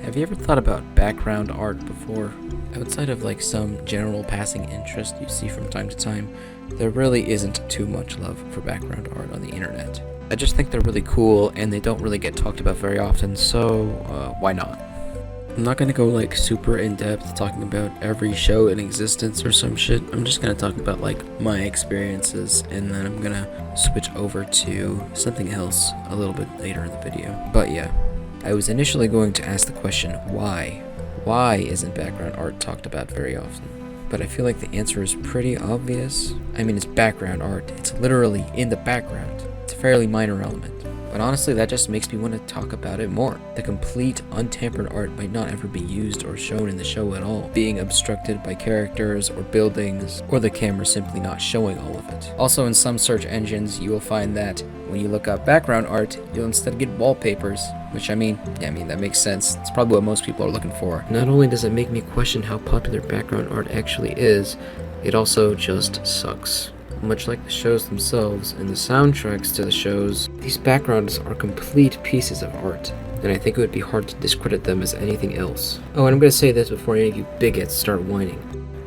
Have you ever thought about background art before? Outside of like some general passing interest you see from time to time, there really isn't too much love for background art on the internet. I just think they're really cool and they don't really get talked about very often, so why not? I'm not gonna go like super in depth talking about every show in existence or some shit. I'm just gonna talk about like my experiences, and then I'm gonna switch over to something else a little bit later in the video. But yeah, I was initially going to ask the question, why? Why isn't background art talked about very often? But I feel like the answer is pretty obvious. I mean, it's background art. It's literally in the background. It's a fairly minor element. But honestly, that just makes me want to talk about it more. The complete, untampered art might not ever be used or shown in the show at all, being obstructed by characters or buildings, or the camera simply not showing all of it. Also, in some search engines, you will find that when you look up background art, you'll instead get wallpapers, which I mean, that makes sense. It's probably what most people are looking for. Not only does it make me question how popular background art actually is, it also just sucks. Much like the shows themselves and the soundtracks to the shows, these backgrounds are complete pieces of art, and I think it would be hard to discredit them as anything else. Oh, and I'm gonna say this before any of you bigots start whining.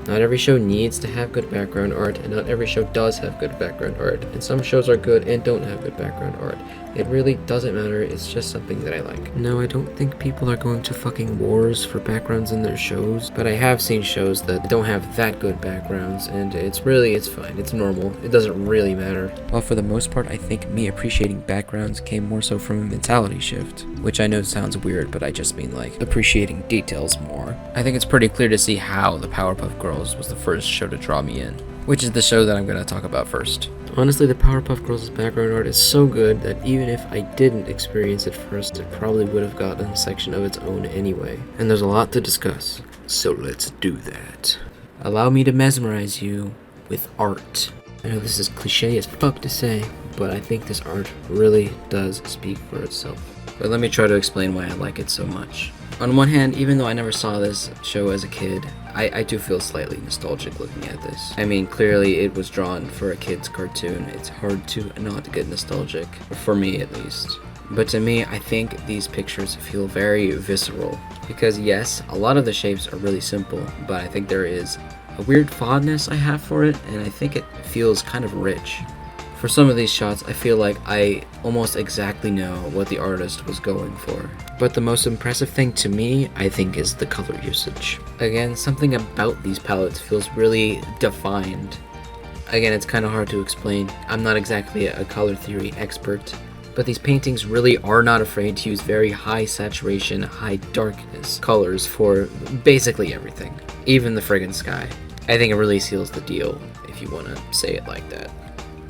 Not every show needs to have good background art, and not every show does have good background art, and some shows are good and don't have good background art. It really doesn't matter, it's just something that I like. No, I don't think people are going to fucking wars for backgrounds in their shows, but I have seen shows that don't have that good backgrounds, and it's fine, it's normal, it doesn't really matter. Well, for the most part, I think me appreciating backgrounds came more so from a mentality shift, which I know sounds weird, but I just mean like appreciating details more. I think it's pretty clear to see how the Powerpuff Girls was the first show to draw me in, which is the show that I'm going to talk about first. Honestly, the Powerpuff Girls' background art is so good that even if I didn't experience it first, it probably would have gotten a section of its own anyway. And there's a lot to discuss, so let's do that. Allow me to mesmerize you with art. I know this is cliche as fuck to say, but I think this art really does speak for itself. But let me try to explain why I like it so much. On one hand, even though I never saw this show as a kid, I do feel slightly nostalgic looking at this. I mean, clearly it was drawn for a kid's cartoon. It's hard to not get nostalgic, for me at least. But to me, I think these pictures feel very visceral. Because yes, a lot of the shapes are really simple, but I think there is a weird fondness I have for it, and I think it feels kind of rich. For some of these shots, I feel like I almost exactly know what the artist was going for. But the most impressive thing to me, I think, is the color usage. Again, something about these palettes feels really defined. Again, it's kind of hard to explain. I'm not exactly a color theory expert, but these paintings really are not afraid to use very high saturation, high darkness colors for basically everything. Even the friggin' sky. I think it really seals the deal, if you want to say it like that.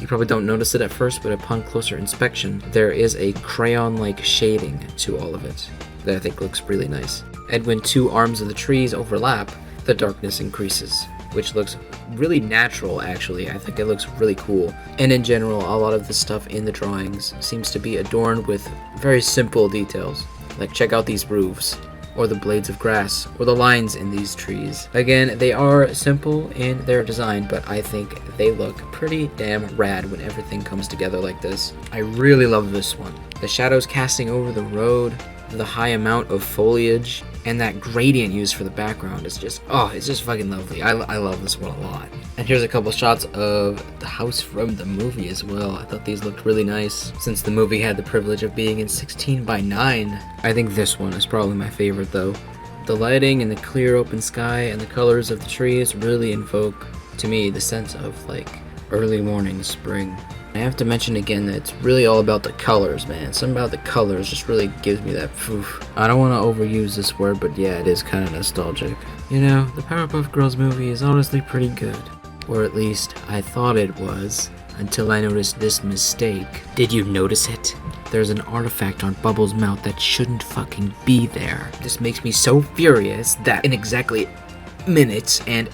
You probably don't notice it at first, but upon closer inspection, there is a crayon-like shading to all of it that I think looks really nice. And when two arms of the trees overlap, the darkness increases, which looks really natural actually. I think it looks really cool. And in general, a lot of the stuff in the drawings seems to be adorned with very simple details. Like check out these roofs, or the blades of grass, or the lines in these trees. Again, they are simple in their design, but I think they look pretty damn rad when everything comes together like this. I really love this one. The shadows casting over the road, the high amount of foliage, and that gradient used for the background is just, it's just fucking lovely. I love this one a lot. And here's a couple shots of the house from the movie as well. I thought these looked really nice, since the movie had the privilege of being in 16:9. I think this one is probably my favorite though. The lighting and the clear open sky and the colors of the trees really invoke, to me, the sense of like early morning spring. I have to mention again that it's really all about the colors, man. Something about the colors just really gives me that poof. I don't want to overuse this word, but yeah, it is kind of nostalgic. You know, the Powerpuff Girls movie is honestly pretty good. Or at least, I thought it was, until I noticed this mistake. Did you notice it? There's an artifact on Bubbles' mouth that shouldn't fucking be there. This makes me so furious that in exactly minutes and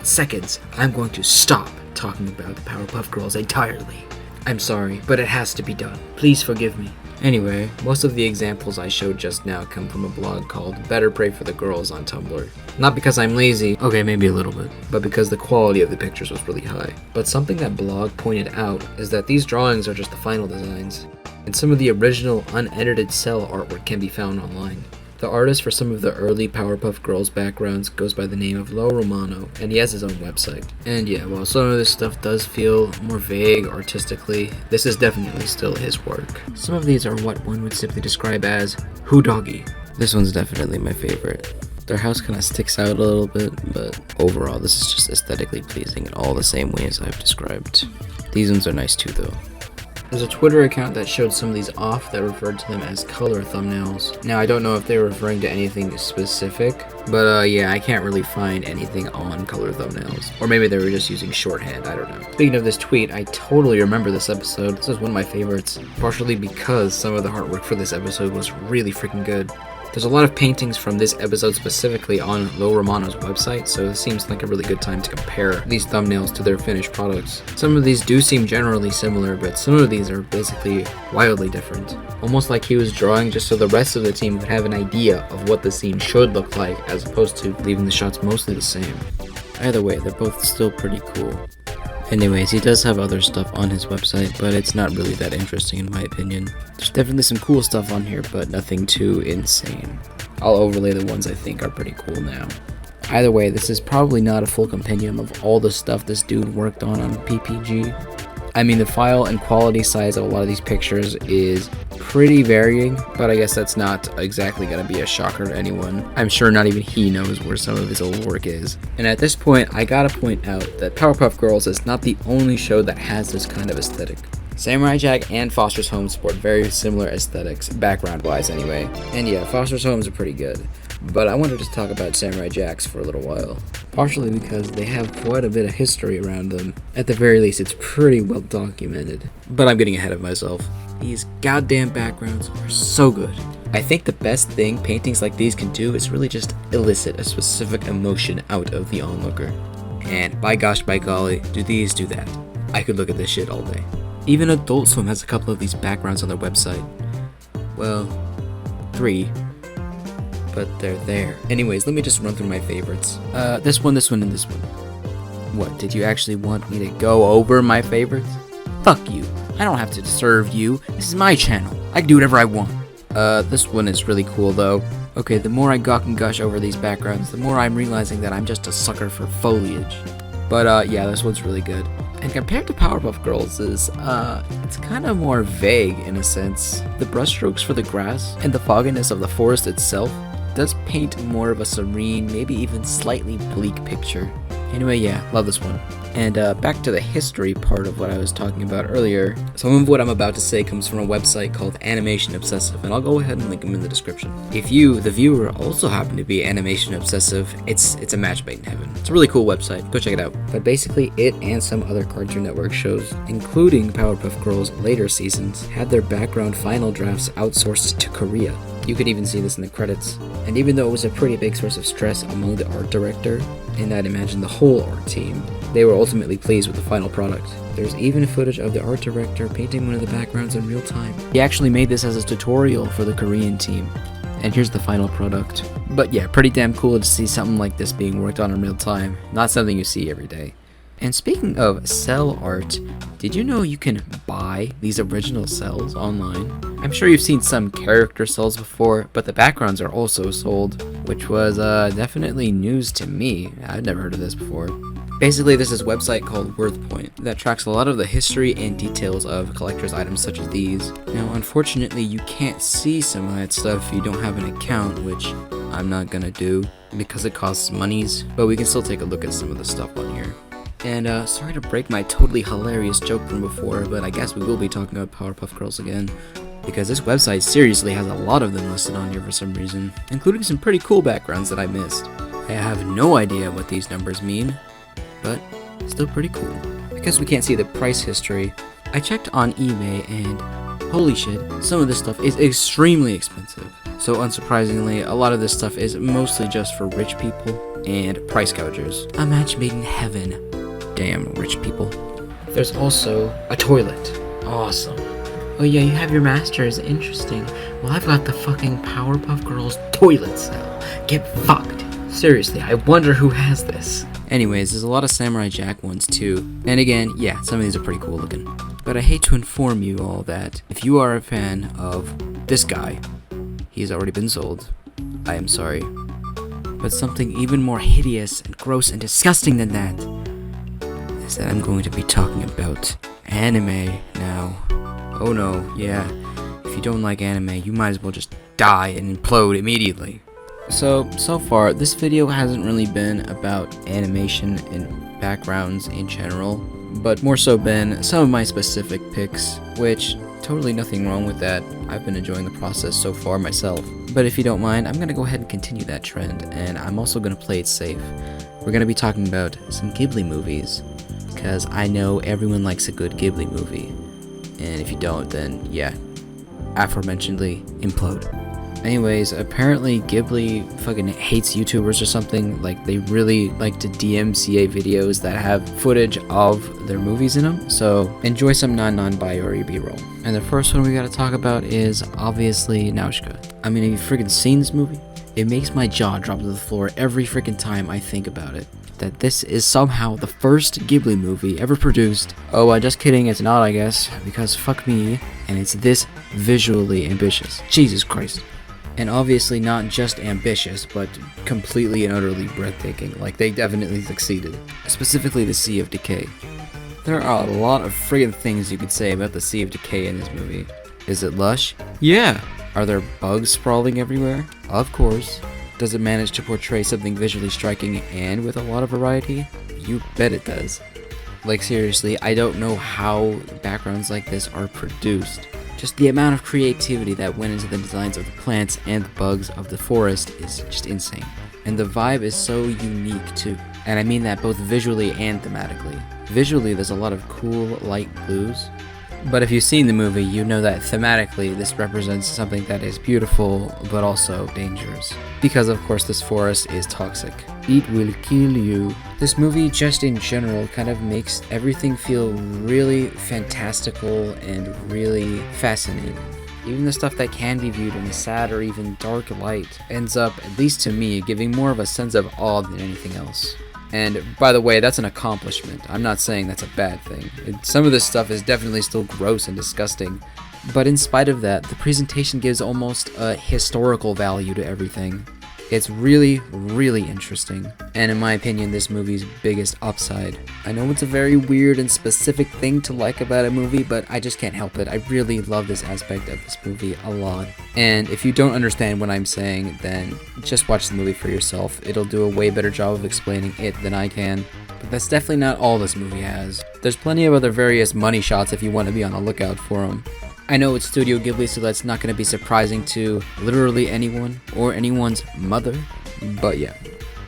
seconds, I'm going to stop talking about the Powerpuff Girls entirely. I'm sorry, but it has to be done. Please forgive me. Anyway, most of the examples I showed just now come from a blog called Better Pray for the Girls on Tumblr. Not because I'm lazy, okay, maybe a little bit, but because the quality of the pictures was really high. But something that blog pointed out is that these drawings are just the final designs, and some of the original unedited cell artwork can be found online. The artist for some of the early Powerpuff Girls backgrounds goes by the name of Romano, and he has his own website. And yeah, while some of this stuff does feel more vague artistically, this is definitely still his work. Some of these are what one would simply describe as hoodoggy. This one's definitely my favorite. Their house kind of sticks out a little bit, but overall this is just aesthetically pleasing in all the same ways I've described. These ones are nice too though. There's a Twitter account that showed some of these off that referred to them as color thumbnails. Now I don't know if they were referring to anything specific, but yeah, I can't really find anything on color thumbnails. Or maybe they were just using shorthand, I don't know. Speaking of this tweet, I totally remember this episode. This was one of my favorites, partially because some of the artwork for this episode was really freaking good. There's a lot of paintings from this episode specifically on Romano's website, so it seems like a really good time to compare these thumbnails to their finished products. Some of these do seem generally similar, but some of these are basically wildly different. Almost like he was drawing just so the rest of the team would have an idea of what the scene should look like, as opposed to leaving the shots mostly the same. Either way, they're both still pretty cool. Anyways, he does have other stuff on his website, but it's not really that interesting in my opinion. There's definitely some cool stuff on here, but nothing too insane. I'll overlay the ones I think are pretty cool now. Either way, this is probably not a full compendium of all the stuff this dude worked on PPG. I mean, the file and quality size of a lot of these pictures is pretty varying, but I guess that's not exactly gonna be a shocker to anyone. I'm sure not even he knows where some of his old work is. And at this point, I gotta point out that Powerpuff Girls is not the only show that has this kind of aesthetic. Samurai Jack and Foster's Home sport very similar aesthetics, background-wise anyway. And yeah, Foster's Homes are pretty good. But I wanted to talk about Samurai Jacks for a little while. Partially because they have quite a bit of history around them. At the very least, it's pretty well documented. But I'm getting ahead of myself. These goddamn backgrounds are so good. I think the best thing paintings like these can do is really just elicit a specific emotion out of the onlooker. And by gosh, by golly, do these do that. I could look at this shit all day. Even Adult Swim has a couple of these backgrounds on their website. Well, 3. But they're there. Anyways, let me just run through my favorites. This one, and this one. What, did you actually want me to go over my favorites? Fuck you. I don't have to serve you. This is my channel. I can do whatever I want. This one is really cool though. Okay, the more I gawk and gush over these backgrounds, the more I'm realizing that I'm just a sucker for foliage. But yeah, this one's really good. And compared to Powerpuff Girls, it's kind of more vague in a sense. The brushstrokes for the grass and the fogginess of the forest itself does paint more of a serene, maybe even slightly bleak picture. Anyway, yeah, love this one. And back to the history part of what I was talking about earlier. Some of what I'm about to say comes from a website called Animation Obsessive, and I'll go ahead and link them in the description. If you, the viewer, also happen to be Animation Obsessive, it's a match made in heaven. It's a really cool website, go check it out. But basically, it and some other Cartoon Network shows, including Powerpuff Girls' later seasons, had their background final drafts outsourced to Korea. You could even see this in the credits. And even though it was a pretty big source of stress among the art director, and I'd imagine the whole art team, they were ultimately pleased with the final product. There's even footage of the art director painting one of the backgrounds in real time. He actually made this as a tutorial for the Korean team. And here's the final product. But yeah, pretty damn cool to see something like this being worked on in real time. Not something you see every day. And speaking of cell art, did you know you can buy these original cells online? I'm sure you've seen some character cells before, but the backgrounds are also sold, which was definitely news to me. I'd never heard of this before. Basically, this is a website called WorthPoint that tracks a lot of the history and details of collector's items such as these. Now, unfortunately, you can't see some of that stuff if you don't have an account, which I'm not gonna do because it costs monies, but we can still take a look at some of the stuff on here. And sorry to break my totally hilarious joke from before, but I guess we will be talking about Powerpuff Girls again, because this website seriously has a lot of them listed on here for some reason, including some pretty cool backgrounds that I missed. I have no idea what these numbers mean, but still pretty cool. Because we can't see the price history, I checked on eBay and holy shit, some of this stuff is extremely expensive. So unsurprisingly, a lot of this stuff is mostly just for rich people and price gougers. A match made in heaven. Damn rich people. There's also a toilet. Awesome. Oh yeah, you have your masters. Interesting. Well, I've got the fucking Powerpuff Girls toilet cell. Get fucked. Seriously, I wonder who has this. Anyways, there's a lot of Samurai Jack ones too. And again, yeah, some of these are pretty cool looking. But I hate to inform you all that if you are a fan of this guy, he's already been sold. I am sorry. But something even more hideous and gross and disgusting than that is that I'm going to be talking about anime now. Oh no, yeah. If you don't like anime, you might as well just die and implode immediately. So far, this video hasn't really been about animation and backgrounds in general, but more so been some of my specific picks, which totally nothing wrong with that. I've been enjoying the process so far myself. But if you don't mind, I'm gonna go ahead and continue that trend, and I'm also gonna play it safe. We're gonna be talking about some Ghibli movies, because I know everyone likes a good Ghibli movie, and if you don't, then yeah, aforementionedly, implode. Anyways, apparently Ghibli fucking hates YouTubers or something. Like, they really like to DMCA videos that have footage of their movies in them. So enjoy some Non Biyori B-roll. And the first one we gotta talk about is obviously Nausicaa. I mean, have you freaking seen this movie? It makes my jaw drop to the floor every freaking time I think about it. That this is somehow the first Ghibli movie ever produced. Oh, just kidding, it's not, I guess, because fuck me, and it's this visually ambitious. Jesus Christ. And obviously not just ambitious, but completely and utterly breathtaking. Like, they definitely succeeded. Specifically the Sea of Decay. There are a lot of friggin' things you could say about the Sea of Decay in this movie. Is it lush? Yeah. Are there bugs sprawling everywhere? Of course. Does it manage to portray something visually striking and with a lot of variety? You bet it does. Like, seriously, I don't know how backgrounds like this are produced. Just the amount of creativity that went into the designs of the plants and the bugs of the forest is just insane. And the vibe is so unique too. And I mean that both visually and thematically. Visually, there's a lot of cool light blues. But if you've seen the movie, you know that thematically this represents something that is beautiful, but also dangerous. Because of course this forest is toxic. It will kill you. This movie just in general kind of makes everything feel really fantastical and really fascinating. Even the stuff that can be viewed in a sad or even dark light ends up, at least to me, giving more of a sense of awe than anything else. And by the way, that's an accomplishment. I'm not saying that's a bad thing. Some of this stuff is definitely still gross and disgusting. But in spite of that, the presentation gives almost a historical value to everything. It's really, really interesting. And in my opinion, this movie's biggest upside. I know it's a very weird and specific thing to like about a movie, but I just can't help it. I really love this aspect of this movie a lot. And if you don't understand what I'm saying, then just watch the movie for yourself. It'll do a way better job of explaining it than I can. But that's definitely not all this movie has. There's plenty of other various money shots if you want to be on the lookout for them. I know it's Studio Ghibli, so that's not going to be surprising to literally anyone or anyone's mother, but yeah.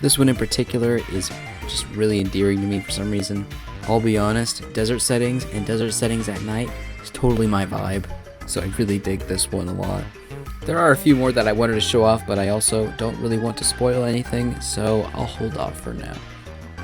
This one in particular is just really endearing to me for some reason. I'll be honest, desert settings and desert settings at night is totally my vibe, so I really dig this one a lot. There are a few more that I wanted to show off, but I also don't really want to spoil anything, so I'll hold off for now.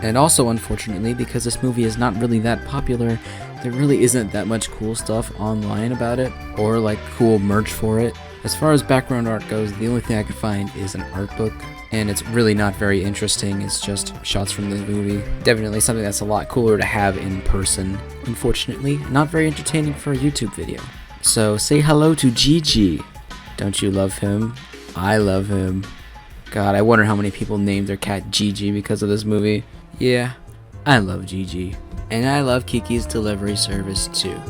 And also, unfortunately, because this movie is not really that popular, there really isn't that much cool stuff online about it, or like cool merch for it. As far as background art goes, the only thing I could find is an art book, and it's really not very interesting. It's just shots from the movie. Definitely something that's a lot cooler to have in person. Unfortunately, not very entertaining for a YouTube video. So say hello to Gigi. Don't you love him? I love him. God, I wonder how many people named their cat Gigi because of this movie. Yeah, I love Gigi. And I love Kiki's delivery service too.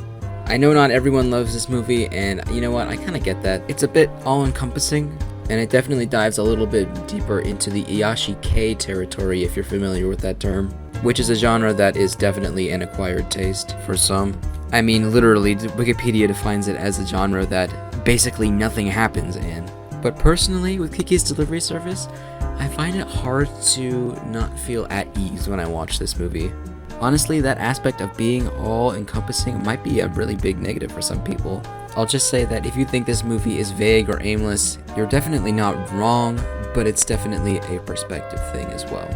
I know not everyone loves this movie, and you know what, I kind of get that. It's a bit all-encompassing, and it definitely dives a little bit deeper into the Iyashikei territory, if you're familiar with that term, which is a genre that is definitely an acquired taste for some. I mean, literally, Wikipedia defines it as a genre that basically nothing happens in. But personally, with Kiki's delivery service, I find it hard to not feel at ease when I watch this movie. Honestly, that aspect of being all-encompassing might be a really big negative for some people. I'll just say that if you think this movie is vague or aimless, you're definitely not wrong, but it's definitely a perspective thing as well.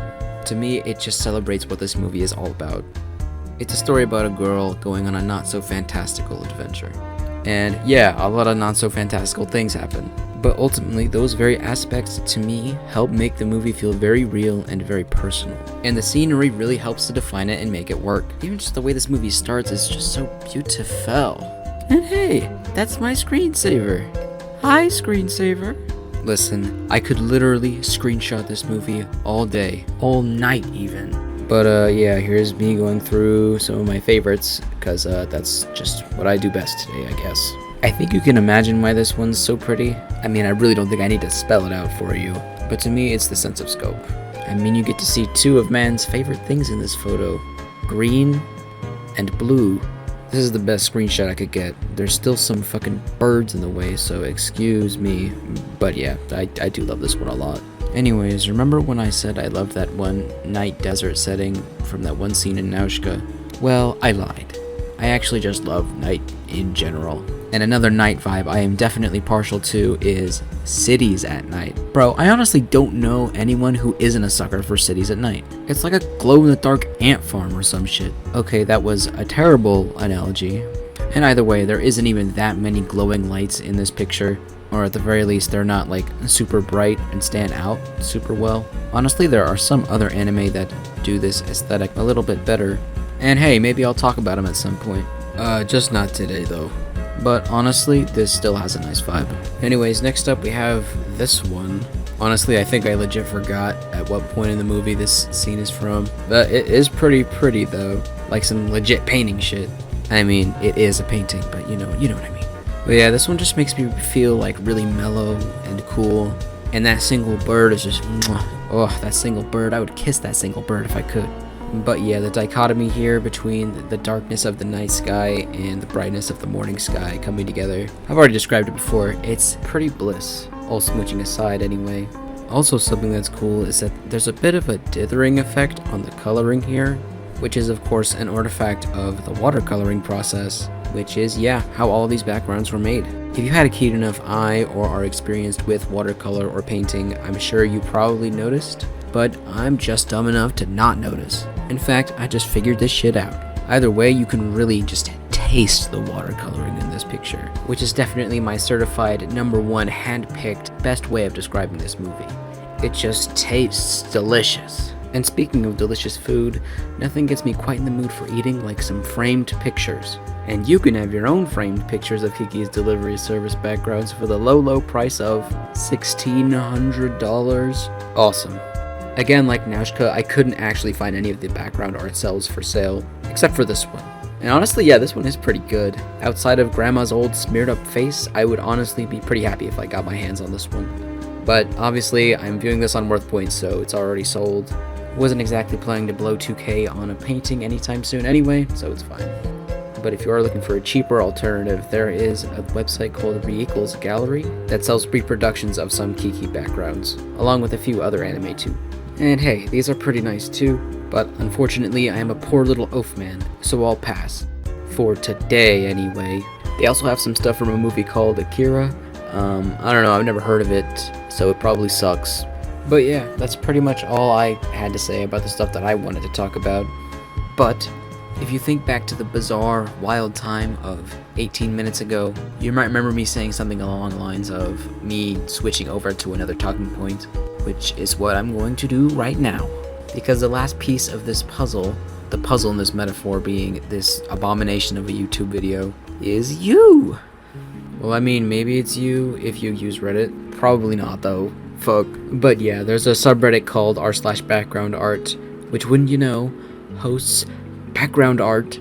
To me, it just celebrates what this movie is all about. It's a story about a girl going on a not-so-fantastical adventure. And yeah, a lot of not-so-fantastical things happen. But ultimately, those very aspects, to me, help make the movie feel very real and very personal. And the scenery really helps to define it and make it work. Even just the way this movie starts is just so beautiful. And hey, that's my screensaver. Hi, screensaver. Listen, I could literally screenshot this movie all day, all night even. But yeah, here's me going through some of my favorites, because that's just what I do best today, I guess. I think you can imagine why this one's so pretty. I mean, I really don't think I need to spell it out for you, but to me, it's the sense of scope. I mean, you get to see two of man's favorite things in this photo, green and blue. This is the best screenshot I could get. There's still some fucking birds in the way, so excuse me. But yeah, I do love this one a lot. Anyways, remember when I said I loved that one night desert setting from that one scene in Nausicaa? Well, I lied. I actually just love night in general. And another night vibe I am definitely partial to is cities at night. Bro, I honestly don't know anyone who isn't a sucker for cities at night. It's like a glow-in-the-dark ant farm or some shit. Okay, that was a terrible analogy. And either way, there isn't even that many glowing lights in this picture. Or at the very least, they're not like super bright and stand out super well. Honestly, there are some other anime that do this aesthetic a little bit better. And hey, maybe I'll talk about them at some point. Just not today though. But honestly, this still has a nice vibe. Anyways, next up we have this one. Honestly, I think I legit forgot at what point in the movie this scene is from. But it is pretty pretty though. Like some legit painting shit. I mean, it is a painting, but you know what I mean. But yeah, this one just makes me feel like really mellow and cool. And that single bird is just, mwah. Oh, that single bird. I would kiss that single bird if I could. But yeah, the dichotomy here between the darkness of the night sky and the brightness of the morning sky coming together. I've already described it before. It's pretty bliss, all smooching aside anyway. Also, something that's cool is that there's a bit of a dithering effect on the coloring here, which is of course an artifact of the watercoloring process, which is, yeah, how all these backgrounds were made. If you had a keen enough eye or are experienced with watercolor or painting, I'm sure you probably noticed, but I'm just dumb enough to not notice. In fact, I just figured this shit out. Either way, you can really just taste the watercoloring in this picture, which is definitely my certified #1 hand-picked best way of describing this movie. It just tastes delicious. And speaking of delicious food, nothing gets me quite in the mood for eating like some framed pictures. And you can have your own framed pictures of Kiki's delivery service backgrounds for the low price of $1,600. Awesome. Again, like Nausicaa, I couldn't actually find any of the background art cells for sale, except for this one. And honestly, yeah, this one is pretty good. Outside of Grandma's old smeared up face, I would honestly be pretty happy if I got my hands on this one. But obviously, I'm viewing this on Worth Points, so it's already sold. Wasn't exactly planning to blow 2K on a painting anytime soon anyway, so it's fine. But if you are looking for a cheaper alternative, there is a website called Re-Equals Gallery that sells reproductions of some Kiki backgrounds, along with a few other anime too. And hey, these are pretty nice too, but unfortunately I am a poor little oaf man, so I'll pass. For today anyway. They also have some stuff from a movie called Akira. I don't know, I've never heard of it, so it probably sucks. But yeah, that's pretty much all I had to say about the stuff that I wanted to talk about. But if you think back to the bizarre, wild time of 18 minutes ago, you might remember me saying something along the lines of me switching over to another talking point, which is what I'm going to do right now. Because the last piece of this puzzle, the puzzle in this metaphor being this abomination of a YouTube video, is you! Well, I mean, maybe it's you if you use Reddit. Probably not, though. Fuck. But yeah, there's a subreddit called r/background art, which, wouldn't you know, hosts background art,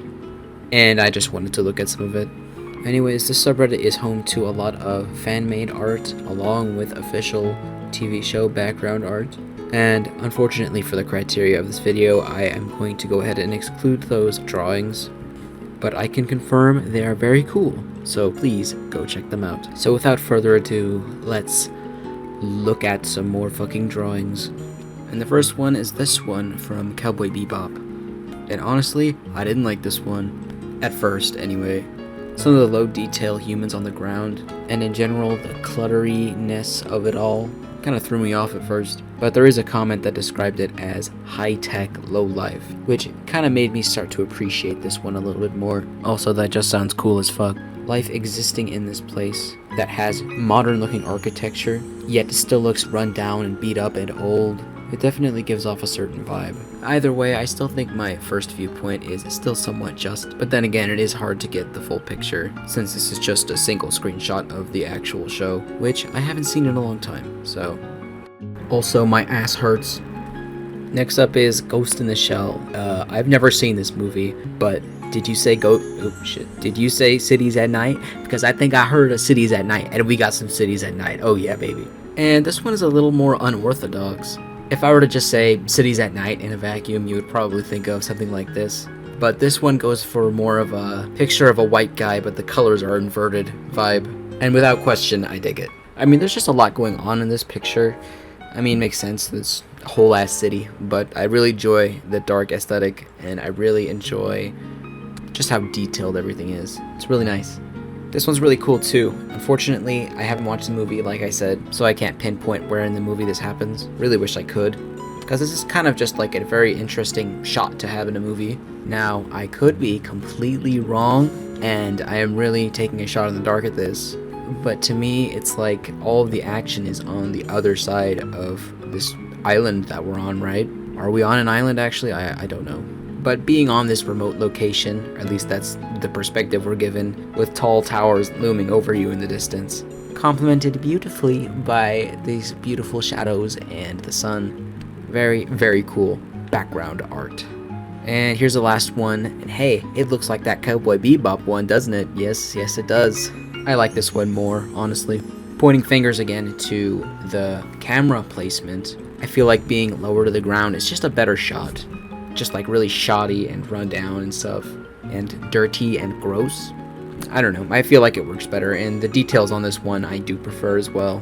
and I just wanted to look at some of it. Anyways, this subreddit is home to a lot of fan-made art, along with official TV show background art, and unfortunately for the criteria of this video, I am going to go ahead and exclude those drawings, but I can confirm they are very cool, so please go check them out. So without further ado, let's look at some more fucking drawings. And the first one is this one from Cowboy Bebop. And honestly, I didn't like this one. At first, anyway. Some of the low detail humans on the ground, and in general, the clutteriness of it all, kind of threw me off at first. But there is a comment that described it as high-tech, low-life, which kind of made me start to appreciate this one a little bit more. Also, that just sounds cool as fuck. Life existing in this place that has modern-looking architecture, yet still looks run down and beat up and old. It definitely gives off a certain vibe. Either way, I still think my first viewpoint is still somewhat just, but then again, it is hard to get the full picture, since this is just a single screenshot of the actual show, which I haven't seen in a long time, so. Also, my ass hurts. Next up is Ghost in the Shell. I've never seen this movie, but did you say Did you say Cities at Night? Because I think I heard of Cities at Night, and we got some Cities at Night. Oh yeah, baby. And this one is a little more unorthodox. If I were to just say Cities at Night in a vacuum, you would probably think of something like this. But this one goes for more of a picture of a white guy, but the colors are inverted vibe. And without question, I dig it. I mean, there's just a lot going on in this picture. I mean, makes sense, this whole ass city. But I really enjoy the dark aesthetic, and I really enjoy just how detailed everything is. It's really nice. This one's really cool too. Unfortunately, I haven't watched the movie, like I said, so I can't pinpoint where in the movie this happens. Really wish I could, because this is kind of just like a very interesting shot to have in a movie. Now, I could be completely wrong, and I am really taking a shot in the dark at this, but to me, it's like all of the action is on the other side of this island that we're on, right? Are we on an island, actually? I don't know. But being on this remote location, or at least that's the perspective we're given, with tall towers looming over you in the distance, complemented beautifully by these beautiful shadows and the sun. Very, very cool background art. And here's the last one, and hey, it looks like that Cowboy Bebop one, doesn't it? Yes, it does. I like this one more, honestly. Pointing fingers again to the camera placement, I feel like being lower to the ground is just a better shot. Just like really shoddy and run down and stuff, and dirty and gross. I don't know, I feel like it works better, and the details on this one I do prefer as well.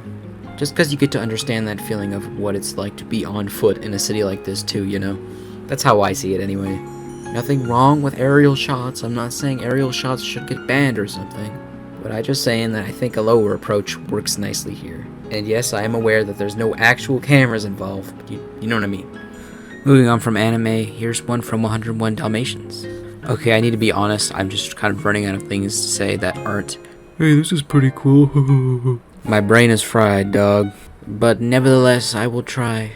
Just because you get to understand that feeling of what it's like to be on foot in a city like this too, you know? That's how I see it anyway. Nothing wrong with aerial shots, I'm not saying aerial shots should get banned or something, but I'm just saying that I think a lower approach works nicely here. And yes, I am aware that there's no actual cameras involved, but you know what I mean. Moving on from anime, here's one from 101 Dalmatians. Okay, I need to be honest, I'm just kind of running out of things to say that aren't, hey, this is pretty cool. My brain is fried, dog. But nevertheless, I will try.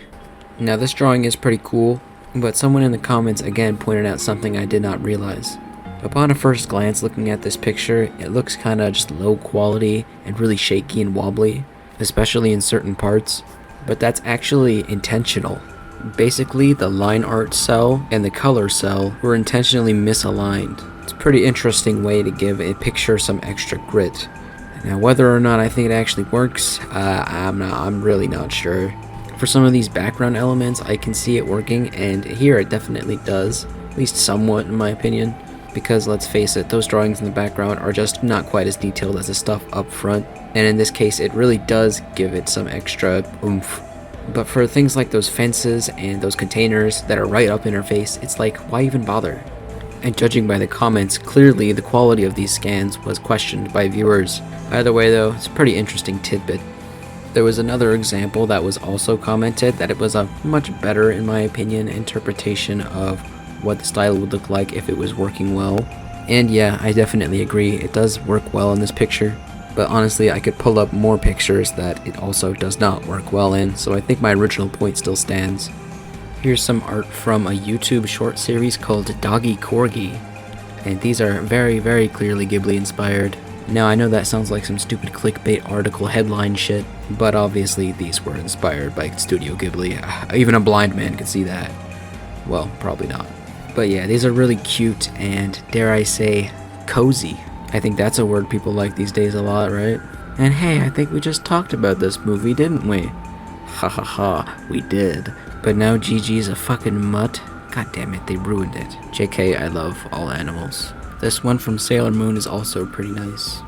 Now, this drawing is pretty cool, but someone in the comments again pointed out something I did not realize. Upon a first glance looking at this picture, it looks kinda just low quality and really shaky and wobbly, especially in certain parts, but that's actually intentional. Basically, the line art cell and the color cell were intentionally misaligned. It's a pretty interesting way to give a picture some extra grit. Now, whether or not I think it actually works, I'm really not sure. For some of these background elements, I can see it working, and here it definitely does, at least somewhat in my opinion, because let's face it, those drawings in the background are just not quite as detailed as the stuff up front, and in this case, it really does give it some extra oomph. But for things like those fences and those containers that are right up in her face, it's like, why even bother? And judging by the comments, clearly the quality of these scans was questioned by viewers. Either way though, it's a pretty interesting tidbit. There was another example that was also commented that it was a much better, in my opinion, interpretation of what the style would look like if it was working well. And yeah, I definitely agree, it does work well in this picture. But honestly, I could pull up more pictures that it also does not work well in, so I think my original point still stands. Here's some art from a YouTube short series called Doggy Corgi, and these are very, very clearly Ghibli inspired. Now, I know that sounds like some stupid clickbait article headline shit, but obviously these were inspired by Studio Ghibli. Even a blind man could see that. Well, probably not. But yeah, these are really cute and, dare I say, cozy. I think that's a word people like these days a lot, right? And hey, I think we just talked about this movie, didn't we? Ha ha ha, we did. But now Gigi's a fucking mutt? God damn it, they ruined it. JK, I love all animals. This one from Sailor Moon is also pretty nice.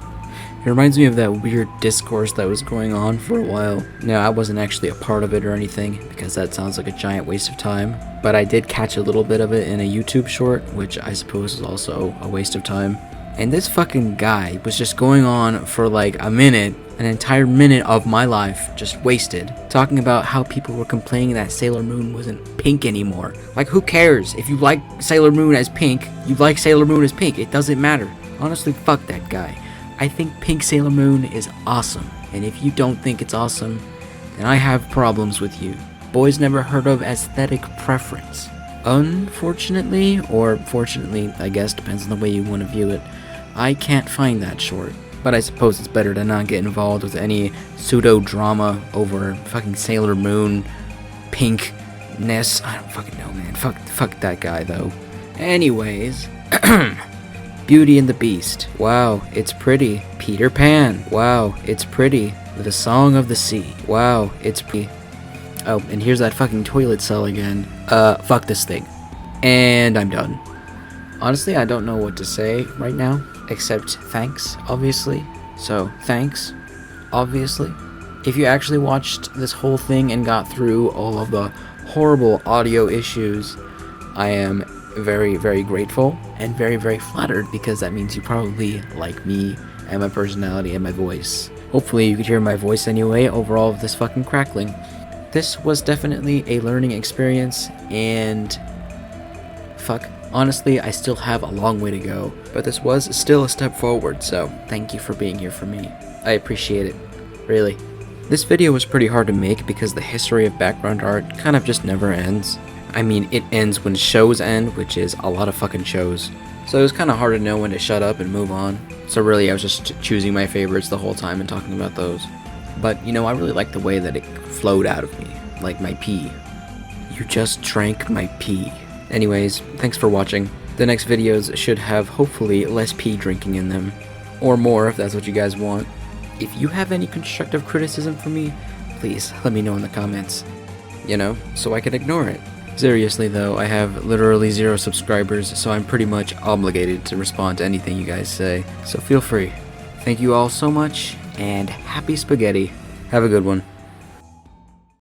It reminds me of that weird discourse that was going on for a while. Now, I wasn't actually a part of it or anything, because that sounds like a giant waste of time. But I did catch a little bit of it in a YouTube short, which I suppose is also a waste of time. And this fucking guy was just going on for like a minute, an entire minute of my life, just wasted, talking about how people were complaining that Sailor Moon wasn't pink anymore. Like, who cares? If you like Sailor Moon as pink, you like Sailor Moon as pink. It doesn't matter. Honestly, fuck that guy. I think pink Sailor Moon is awesome. And if you don't think it's awesome, then I have problems with you. boys never heard of aesthetic preference. Unfortunately, or fortunately, I guess, depends on the way you want to view it, I can't find that short. But I suppose it's better to not get involved with any pseudo-drama over fucking Sailor Moon, pinkness. I don't fucking know, man. Fuck that guy, though. Anyways, Beauty and the Beast. Wow, it's pretty. Peter Pan. Wow, it's pretty. The Song of the Sea. Wow, it's pretty. Oh, and here's that fucking toilet cell again. Fuck this thing. And I'm done. Honestly, I don't know what to say right now, except thanks, obviously. So, thanks, obviously. If you actually watched this whole thing and got through all of the horrible audio issues, I am very, very grateful and very, very flattered, because that means you probably like me and my personality and my voice. Hopefully you could hear my voice anyway over all of this fucking crackling. This was definitely a learning experience, and fuck, honestly, I still have a long way to go, but this was still a step forward, so thank you for being here for me. I appreciate it, really. This video was pretty hard to make because the history of background art kind of just never ends. I mean, it ends when shows end, which is a lot of fucking shows. So it was kind of hard to know when to shut up and move on. So really, I was just choosing my favorites the whole time and talking about those. But, you know, I really like the way that it flowed out of me, like my pee. You just drank my pee. Anyways, thanks for watching. The next videos should have, hopefully, less pee drinking in them. Or more, if that's what you guys want. If you have any constructive criticism for me, please let me know in the comments. You know, so I can ignore it. Seriously though, I have literally 0 subscribers, so I'm pretty much obligated to respond to anything you guys say. So feel free. Thank you all so much, and happy spaghetti. Have a good one.